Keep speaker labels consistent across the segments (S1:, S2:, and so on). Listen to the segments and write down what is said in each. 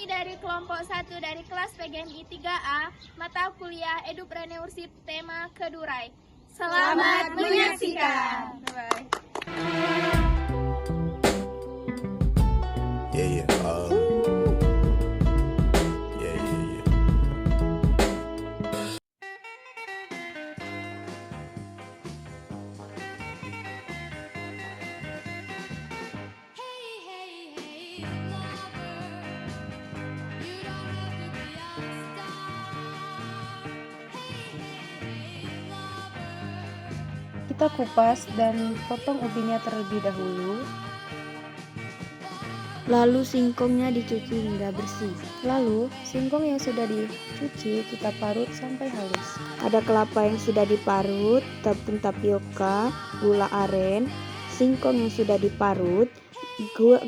S1: dari kelompok 1 dari kelas PGMI 3A, mata kuliah Edupreneurship tema Kedurai. Selamat menyaksikan. Bye.
S2: Yeah.
S3: Kita kupas dan potong ubinya terlebih dahulu.
S4: Lalu singkongnya dicuci hingga bersih.
S3: Lalu singkong yang sudah dicuci kita parut sampai halus.
S4: Ada kelapa yang sudah diparut, tepung tapioka, gula aren, singkong yang sudah diparut,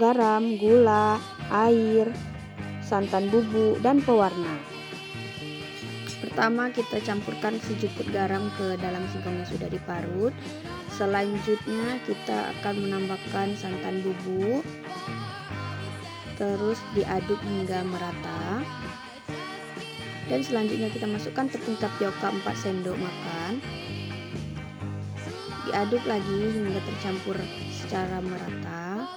S4: garam, gula, air, santan bubuk, dan pewarna. Pertama kita campurkan secukupnya garam ke dalam singkong yang sudah diparut. Selanjutnya kita akan menambahkan santan bubuk. Terus diaduk hingga merata. Dan selanjutnya kita masukkan tepung tapioka 4 sendok makan. Diaduk lagi hingga tercampur secara merata.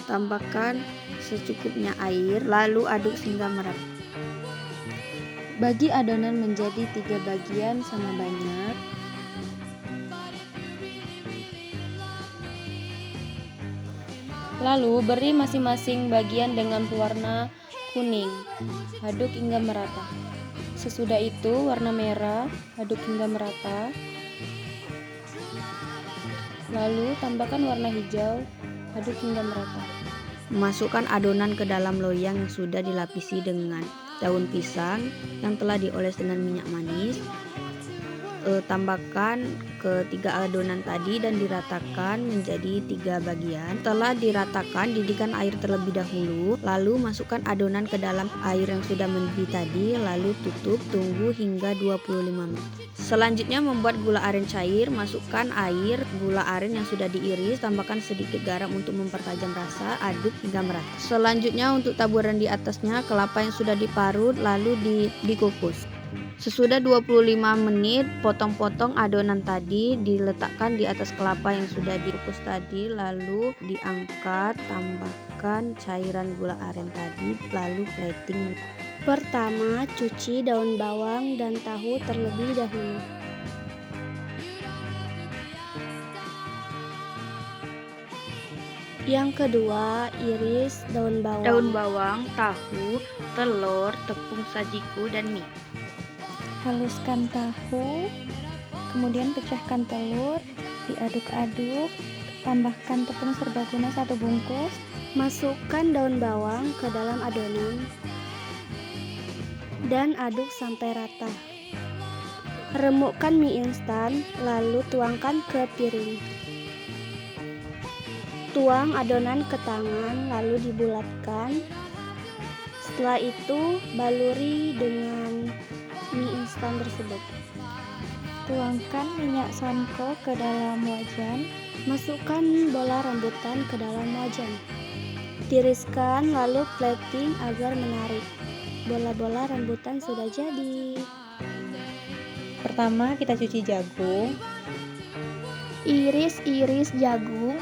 S4: Tambahkan secukupnya air, lalu aduk hingga merata.
S3: Bagi adonan menjadi 3 bagian sama banyak. Lalu beri masing-masing bagian dengan pewarna kuning. Aduk hingga merata. Sesudah itu warna merah, aduk hingga merata. Lalu tambahkan warna hijau, aduk hingga merata.
S4: Masukkan adonan ke dalam loyang yang sudah dilapisi dengan daun pisang yang telah dioles dengan minyak manis. Tambahkan ke 3 adonan tadi dan diratakan menjadi 3 bagian. Setelah diratakan, didihkan air terlebih dahulu, lalu masukkan adonan ke dalam air yang sudah mendidih tadi, lalu tutup, tunggu hingga 25 menit. Selanjutnya membuat gula aren cair. Masukkan air, gula aren yang sudah diiris, tambahkan sedikit garam untuk mempertajam rasa, aduk hingga merata. Selanjutnya untuk taburan di atasnya kelapa yang sudah diparut lalu dikukus. Sesudah 25 menit, potong-potong adonan tadi diletakkan di atas kelapa yang sudah dikukus tadi, lalu diangkat, tambahkan cairan gula aren tadi, lalu plating.
S5: Pertama, cuci daun bawang dan tahu terlebih dahulu. Yang kedua, iris daun bawang,
S4: Tahu, telur, tepung sajiku, dan mie.
S5: haluskan tahu, kemudian pecahkan telur, diaduk-aduk, tambahkan tepung serbaguna 1 bungkus, masukkan daun bawang ke dalam adonan, dan aduk sampai rata. Remukkan mie instan, lalu tuangkan ke piring. Tuang adonan ke tangan, lalu dibulatkan. Setelah itu, baluri dengan mie instan tersebut. Tuangkan minyak sanko ke dalam wajan. Masukkan bola rambutan ke dalam wajan. Tiriskan lalu plating agar menarik. Bola-bola rambutan sudah jadi.
S3: Pertama kita cuci jagung.
S5: Iris-iris jagung,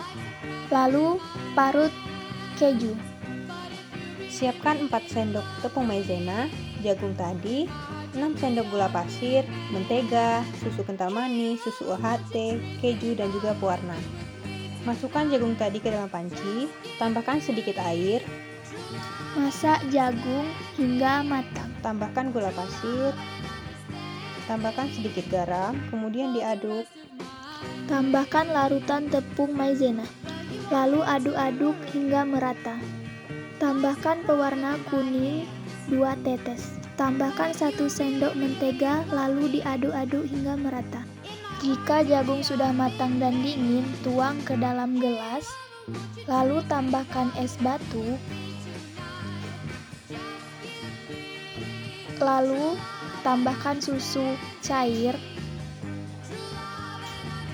S5: lalu parut keju.
S3: Siapkan 4 sendok tepung maizena, jagung tadi, 6 sendok gula pasir, mentega, susu kental manis, susu UHT, keju, dan juga pewarna. Masukkan jagung tadi ke dalam panci, tambahkan sedikit air,
S5: Masak jagung hingga matang.
S3: tambahkan gula pasir, tambahkan sedikit garam, kemudian diaduk.
S5: Tambahkan larutan tepung maizena, lalu aduk-aduk hingga merata. Tambahkan pewarna kuning 2 tetes. Tambahkan 1 sendok mentega, lalu diaduk-aduk hingga merata. Jika jagung sudah matang dan dingin, tuang ke dalam gelas, lalu tambahkan es batu, lalu tambahkan susu cair,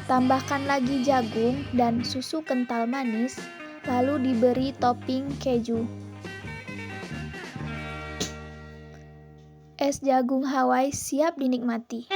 S5: tambahkan lagi jagung dan susu kental manis, lalu diberi topping keju. Es jagung Hawaii siap dinikmati.